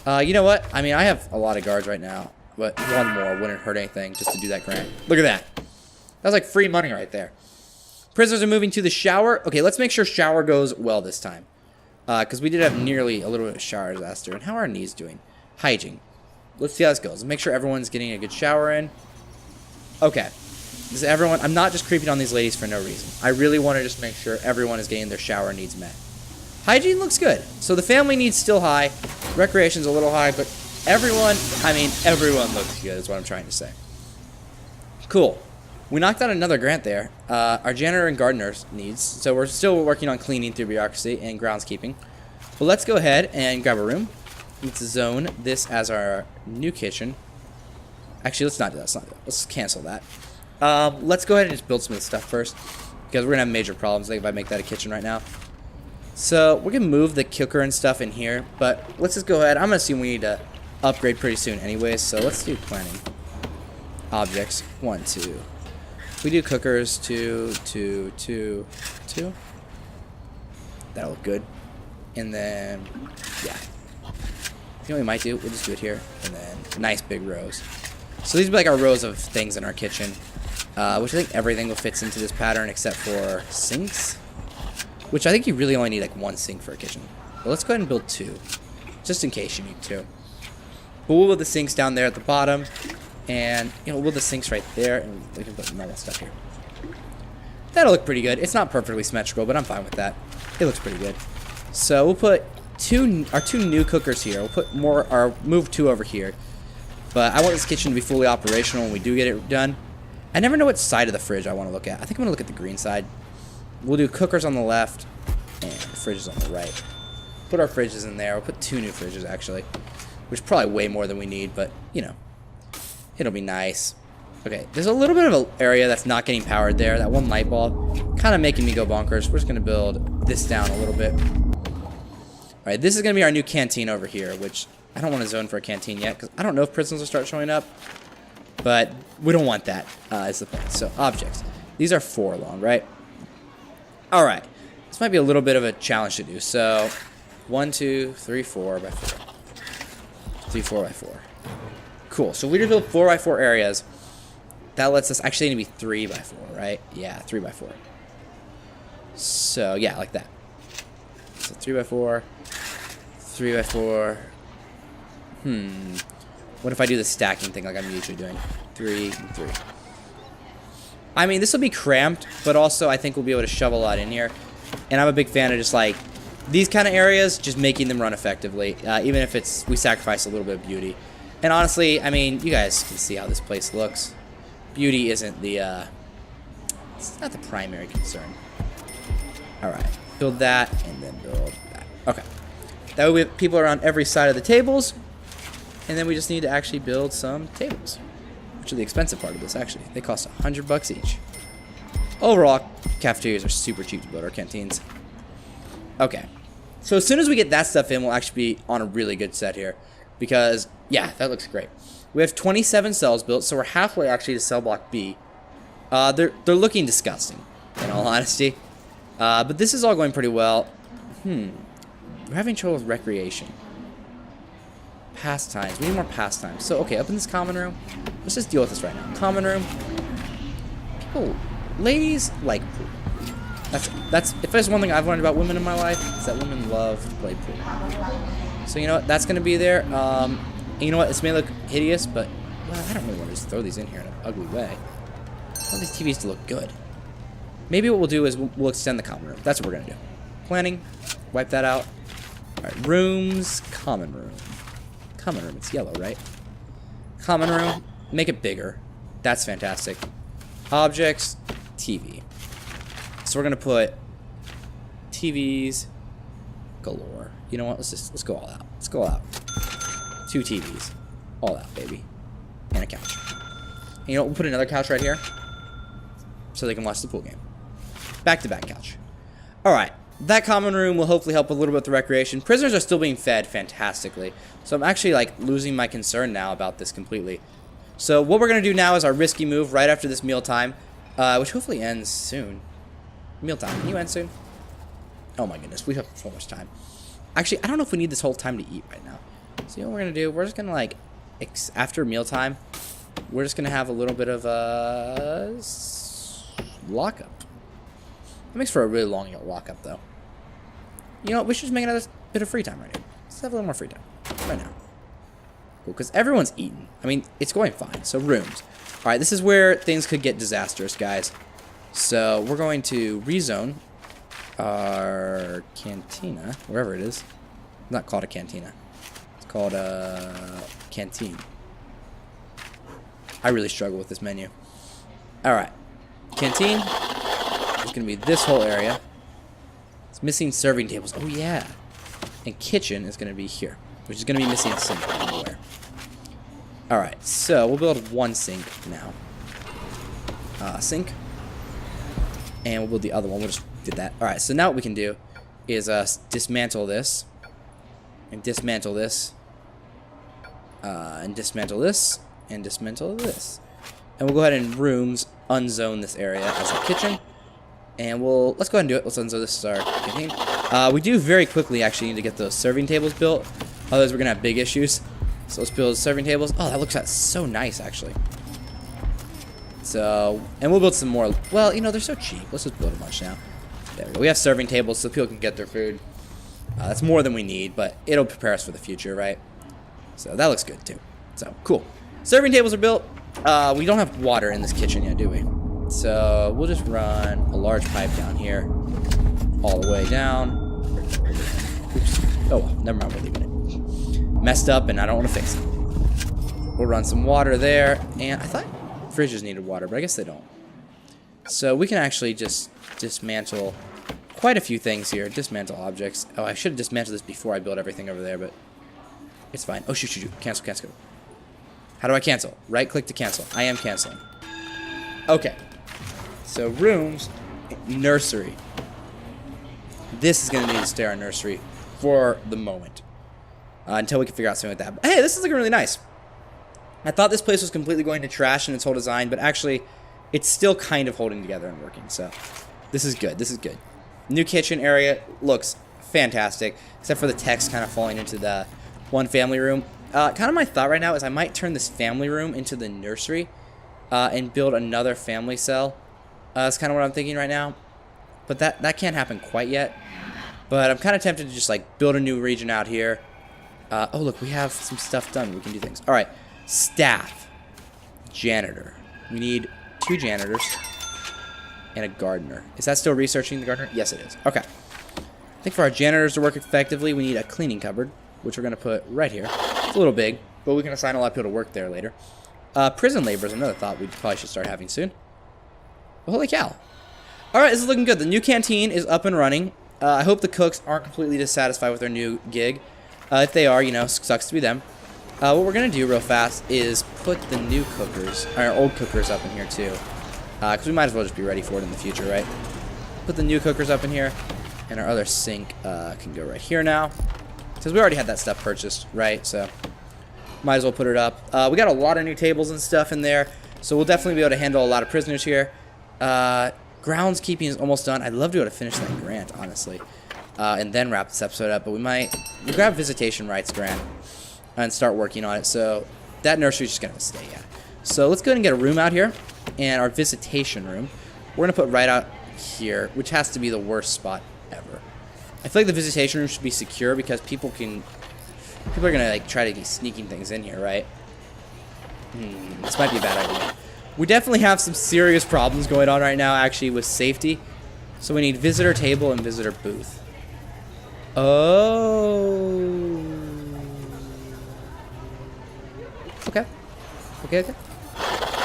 Speaker 1: You know what? I mean, I have a lot of guards right now. But one more wouldn't hurt anything just to do that grant. Look at that. That was like free money right there. Prisoners are moving to the shower. Okay, let's make sure shower goes well this time. Because we did have nearly a little bit of shower disaster. And how are our knees doing? Hygiene. Let's see how this goes. Make sure everyone's getting a good shower in. Okay. Does everyone... I'm not just creeping on these ladies for no reason. I really want to just make sure everyone is getting their shower needs met. Hygiene looks good. So the family needs still high. Recreation's a little high, but... everyone looks good is what I'm trying to say. Cool. We knocked out another grant there. Our janitor and gardeners needs. So we're still working on cleaning through bureaucracy and groundskeeping. But let's go ahead and grab a room. Let's zone this as our new kitchen. Actually, let's not do that. Let's cancel that. Let's go ahead and just build some of this stuff first. because we're gonna have major problems if I make that a kitchen right now. So we're gonna move the cooker and stuff in here, but let's just go ahead. I'm gonna assume we need to upgrade pretty soon anyways, so let's do planning. Objects, 1, 2. We do cookers, 2, 2, 2, 2. That'll look good. And then, yeah. You know what we might do? We'll just do it here, and then nice big rows. So these are like our rows of things in our kitchen, which I think everything will fits into this pattern except for sinks, which I think you really only need like 1 sink for a kitchen. But let's go ahead and build 2, just in case you need 2. But we'll build the sinks down there at the bottom, and we'll build the sinks right there, and we can put normal stuff here. That'll look pretty good. It's not perfectly symmetrical, but I'm fine with that. It looks pretty good. So we'll put our 2 new cookers here. We'll put move 2 over here. But I want this kitchen to be fully operational when we do get it done. I never know what side of the fridge I want to look at. I think I'm going to look at the green side. We'll do cookers on the left and fridges on the right. Put our fridges in there. We'll put 2 new fridges, actually, which is probably way more than we need, but, it'll be nice. Okay, there's a little bit of an area that's not getting powered there. That one light bulb kind of making me go bonkers. We're just going to build this down a little bit. All right, this is going to be our new canteen over here, which I don't want to zone for a canteen yet because I don't know if prisons will start showing up, but we don't want that is the point. So objects. These are 4 long, right? All right. This might be a little bit of a challenge to do. So 1, 2, 3, 4 by 4. 3, 4 by 4. Cool. So we just build 4 by 4 areas. That lets us actually need to be 3 by 4, right? Yeah, 3 by 4. So yeah, like that. So 3 by 4, 3 by 4. What if I do the stacking thing like I'm usually doing? 3 and 3. I mean, this will be cramped, but also I think we'll be able to shove a lot in here. And I'm a big fan of just like these kind of areas, just making them run effectively, even if we sacrifice a little bit of beauty. And honestly, I mean, you guys can see how this place looks. Beauty isn't it's not the primary concern. All right, build that and then build that. Okay, that way we have people around every side of the tables, and then we just need to actually build some tables, which are the expensive part of this. Actually, they cost $100 each. Overall, cafeterias are super cheap to build our canteens. Okay, so as soon as we get that stuff in, we'll actually be on a really good set here, because yeah, that looks great. We have 27 cells built, so we're halfway actually to cell block B. They're looking disgusting, in all honesty. But this is all going pretty well. We're having trouble with recreation. Pastimes. We need more pastimes. So, okay, up in this common room, let's just deal with this right now. Common room. Ladies like pool. That's if there's one thing I've learned about women in my life, it's that women love to play pool. So you know what? That's gonna be there. And you know what? This may look hideous, but well, I don't really want to just throw these in here in an ugly way. I want these TVs to look good. Maybe what we'll do is we'll extend the common room. That's what we're gonna do. Planning. Wipe that out. All right. Rooms. Common room. Common room. It's yellow, right? Common room. Make it bigger. That's fantastic. Objects. TV. So we're gonna put TVs galore. You know what? Let's go all out. Let's go all out. 2 TVs, all out, baby, and a couch. And you know what? We'll put another couch right here, so they can watch the pool game. Back-to-back couch. All right. That common room will hopefully help a little bit with the recreation. Prisoners are still being fed fantastically, so I'm actually like losing my concern now about this completely. So what we're gonna do now is our risky move right after this mealtime, which hopefully ends soon. Mealtime, can you end soon? Oh my goodness, we have so much time. Actually, I don't know if we need this whole time to eat right now. So you know what we're gonna do? We're just gonna like, after mealtime, we're just gonna have a little bit of a lockup. That makes for a really long lockup, though. You know what? We should just make another bit of free time right now. Let's have a little more free time right now. Cool, because everyone's eating. I mean, it's going fine. So rooms. All right, this is where things could get disastrous, guys. So we're going to rezone our cantina, wherever it is. It's not called a cantina. It's called a canteen. I really struggle with this menu. All right, canteen. It's gonna be this whole area. It's missing serving tables. Oh yeah. And kitchen is gonna be here, which is gonna be missing a sink everywhere. All right, so we'll build 1 sink now. Sink. And we'll build the other one. We'll just do that. Alright, so now what we can do is dismantle this. And dismantle this. And dismantle this. And dismantle this. And we'll go ahead and rooms unzone this area as a kitchen. And let's go ahead and do it. Let's unzone this as our canteen. We do very quickly actually need to get those serving tables built. Otherwise we're going to have big issues. So let's build serving tables. Oh, that looks so nice actually. So, and we'll build some more. Well, you know, they're so cheap. Let's just build a bunch now. There we go. We have serving tables so people can get their food. That's more than we need, but it'll prepare us for the future, right? So that looks good too. So, cool. Serving tables are built. We don't have water in this kitchen yet, do we? So, we'll just run a large pipe down here. All the way down. Oops. Oh, well, never mind. We're leaving it. Messed up, and I don't want to fix it. We'll run some water there. And I thought fridges needed water, but I guess they don't. So, we can actually just dismantle quite a few things here. Dismantle objects. Oh, I should have dismantled this before I built everything over there, but it's fine. Oh, shoot. Cancel. How do I cancel? Right click to cancel. I am canceling. Okay. So rooms, nursery. This is going to need to stay our nursery for the moment. Until we can figure out something like that. But, hey, this is looking really nice. I thought this place was completely going to trash in its whole design, but actually it's still kind of holding together and working. So this is good. New kitchen area looks fantastic, except for the text kind of falling into the one family room. Kind of my thought right now is I might turn this family room into the nursery and build another family cell. That's kind of what I'm thinking right now. But that can't happen quite yet. But I'm kind of tempted to just like build a new region out here. Oh, look, we have some stuff done. We can do things. All right, staff, janitor. We need 2 janitors and a gardener. Is that still researching the gardener? Yes, it is. Okay. I think for our janitors to work effectively, we need a cleaning cupboard, which we're going to put right here. It's a little big, but we can assign a lot of people to work there later. Prison labor is another thought we probably should start having soon. Holy cow. All right, this is looking good. The new canteen is up and running. I hope the cooks aren't completely dissatisfied with their new gig. If they are, you know, sucks to be them. What we're going to do real fast is put the new cookers, our old cookers up in here too. Because we might as well just be ready for it in the future, right? Put the new cookers up in here. And our other sink can go right here now. Because we already had that stuff purchased, right? So, might as well put it up. We got a lot of new tables and stuff in there. So, we'll definitely be able to handle a lot of prisoners here. Groundskeeping is almost done. I'd love to be able to finish that grant, honestly. And then wrap this episode up. But we'll grab visitation rights grant and start working on it. So, that nursery is just going to stay, yeah. So, let's go ahead and get a room out here. And our visitation room, we're going to put right out here, which has to be the worst spot ever. I feel like the visitation room should be secure because people are going to like try to be sneaking things in here, right? This might be a bad idea. We definitely have some serious problems going on right now, actually, with safety. So we need visitor table and visitor booth. Oh. Okay.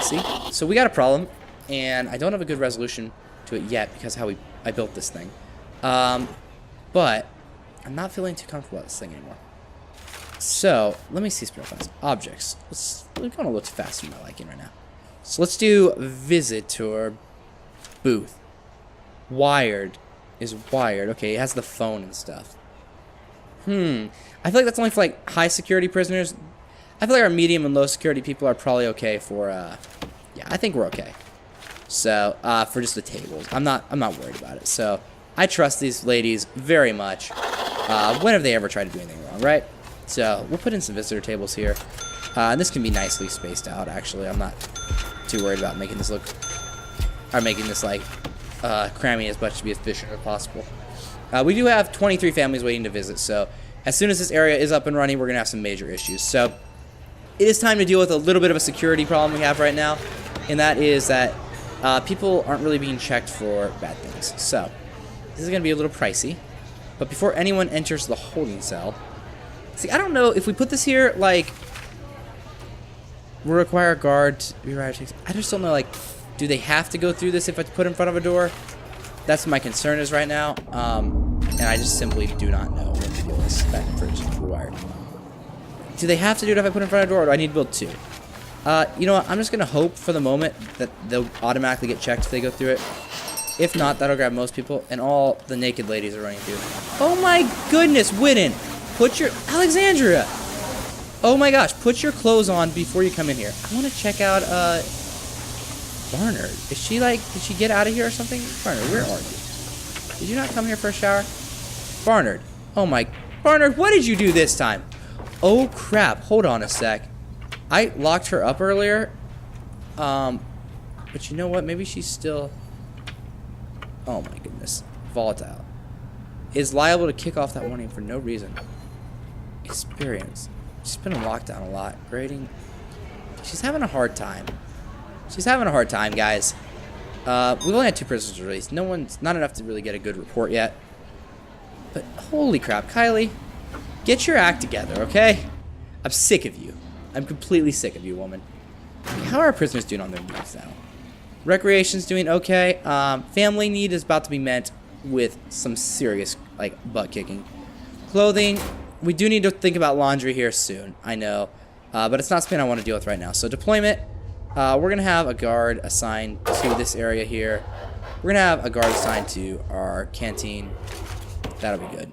Speaker 1: See? So we got a problem, and I don't have a good resolution to it yet because of how I built this thing. But I'm not feeling too comfortable with this thing anymore. So let me see real fast. Objects. We're going a little too fast for my liking right now. So let's do visitor booth. Wired is wired. Okay, it has the phone and stuff. I feel like that's only for like high security prisoners. I feel like our medium and low security people are probably okay for yeah, I think we're okay. So for just the tables, I'm not worried about it. So I trust these ladies very much. When have they ever tried to do anything wrong, right? So we'll put in some visitor tables here. And this can be nicely spaced out, actually. I'm not too worried about making this look, or making this like cramming as much to be efficient as possible. We do have 23 families waiting to visit, so as soon as this area is up and running, we're gonna have some major issues. So it is time to deal with a little bit of a security problem we have right now, and that is that people aren't really being checked for bad things. So this is gonna be a little pricey, but before anyone enters the holding cell, see, I don't know if we put this here, like, we require a guard to be right. I just don't know, like, do they have to go through this if I put in front of a door? That's what my concern is right now, and I just simply do not know what to do with this. That fridge is required. Do they have to do it if I put in front of a door, or do I need to build 2? You know what? I'm just gonna hope for the moment that they'll automatically get checked if they go through it. If not, that'll grab most people, and all the naked ladies are running through. Oh my goodness, Whitten! Put your... Alexandria! Oh my gosh, put your clothes on before you come in here. I want to check out, Barnard. Is she like... Did she get out of here or something? Barnard, where are you? Did you not come here for a shower? Barnard. Oh my... Barnard, what did you do this time? Oh crap, hold on a sec. I locked her up earlier. But you know what? Maybe she's still... Oh my goodness. Volatile. Is liable to kick off that warning for no reason. Experience. She's been in lockdown a lot. Grading. She's having a hard time. She's having a hard time, guys. We've only had 2 prisoners released. Not enough to really get a good report yet. But holy crap, Kylie. Get your act together, okay? I'm sick of you. I'm completely sick of you, woman. How are our prisoners doing on their needs now? Recreation's doing okay. Family need is about to be met with some serious, like, butt kicking. Clothing, we do need to think about laundry here soon. I know, but it's not something I want to deal with right now. So deployment, we're gonna have a guard assigned to this area here. We're gonna have a guard assigned to our canteen. That'll be good.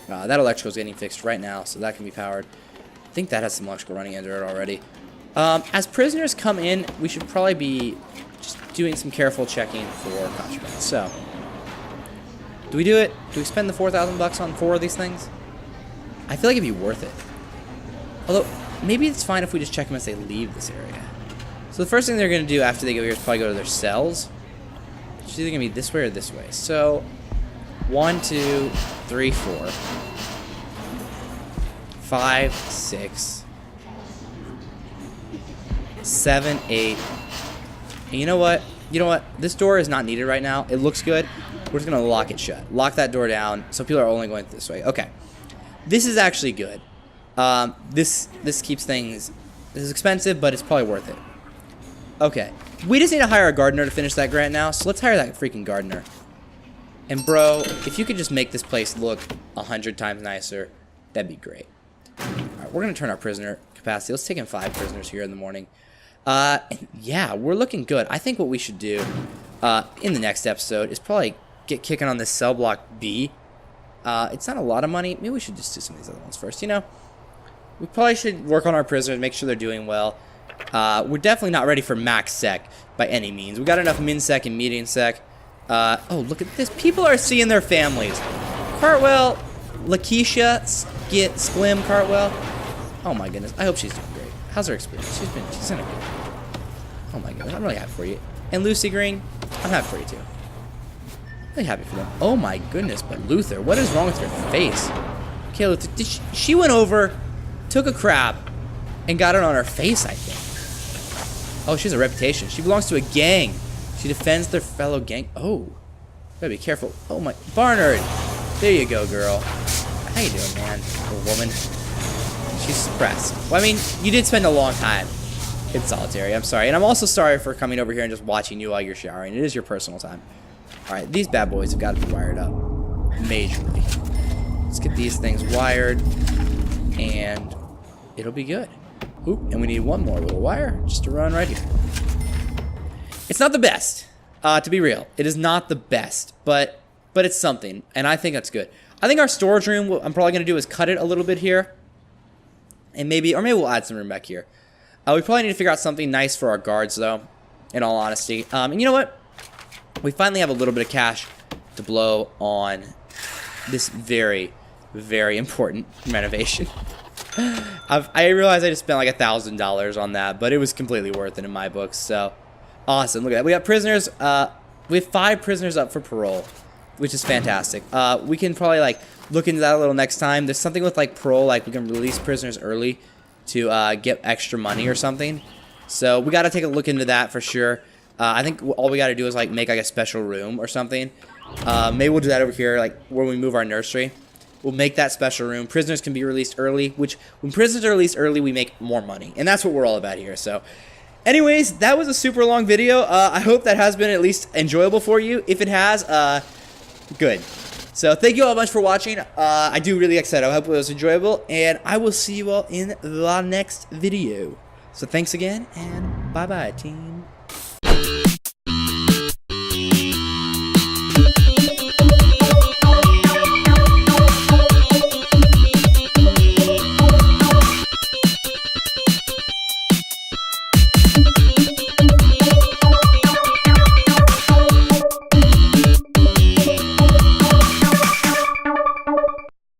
Speaker 1: That electrical is getting fixed right now, so that can be powered. I think that has some electrical running under it already. As prisoners come in, we should probably be just doing some careful checking for contraband. So, do we do it? Do we spend the 4,000 bucks on 4 of these things? I feel like it'd be worth it. Although, maybe it's fine if we just check them as they leave this area. So the first thing they're going to do after they go here is probably go to their cells. It's either going to be this way or this way. So, 1, 2, 3, 4, 5, 6, 7, 8. And you know what? You know what? This door is not needed right now. It looks good. We're just going to lock it shut. Lock that door down so people are only going this way. Okay. This is actually good. This keeps things... This is expensive, but it's probably worth it. Okay. We just need to hire a gardener to finish that grant now, so let's hire that freaking gardener. And bro, if you could just make this place look 100 times nicer, that'd be great. Alright, we're going to turn our prisoner capacity. Let's take in 5 prisoners here in the morning. And yeah, we're looking good. I think what we should do in the next episode is probably get kicking on this cell block B. It's not a lot of money. Maybe we should just do some of these other ones first, you know? We probably should work on our prisoners, make sure they're doing well. We're definitely not ready for max sec by any means. We got enough min sec and median sec. Oh, look at this. People are seeing their families. Cartwell, Lakeisha, Sklim, Cartwell. Oh my goodness. I hope she's doing great. How's her experience? She's in a good. Oh my goodness. I'm really happy for you. And Lucy Green, I'm happy for you too. Really happy for them. Oh my goodness, but Luther, what is wrong with your face? Okay, Luther, she went over, took a crap, and got it on her face, I think. Oh, she has a reputation. She belongs to a gang. She defends their fellow gang. Oh, gotta be careful. Oh my, Barnard. There you go, girl. How you doing, man? Or woman? She's suppressed. Well, I mean, you did spend a long time in solitary. I'm sorry. And I'm also sorry for coming over here and just watching you while you're showering. It is your personal time. Alright, these bad boys have got to be wired up. Majorly. Let's get these things wired. And it'll be good. Oop, and we need one more little wire just to run right here. It's not the best, to be real. It is not the best, but it's something. And I think that's good. I think our storage room, what I'm probably going to do is cut it a little bit here. And maybe we'll add some room back here. We probably need to figure out something nice for our guards, though, in all honesty. And you know what? We finally have a little bit of cash to blow on this very, very important renovation. I realized I just spent like $1,000 on that, but it was completely worth it in my books. So, awesome. Look at that. We got prisoners. We have 5 prisoners up for parole, which is fantastic. We can probably like look into that a little next time. There's something with like parole, like we can release prisoners early to get extra money or something. So we got to take a look into that for sure. I think all we got to do is like make like a special room or something. Maybe we'll do that over here, like where we move our nursery. We'll make that special room. Prisoners can be released early, which when prisoners are released early, we make more money. And that's what we're all about here. So anyways, that was a super long video. I hope that has been at least enjoyable for you. If it has, good. So thank you all much for watching. I do really excited. I hope it was enjoyable. And I will see you all in the next video. So thanks again, and bye-bye, team.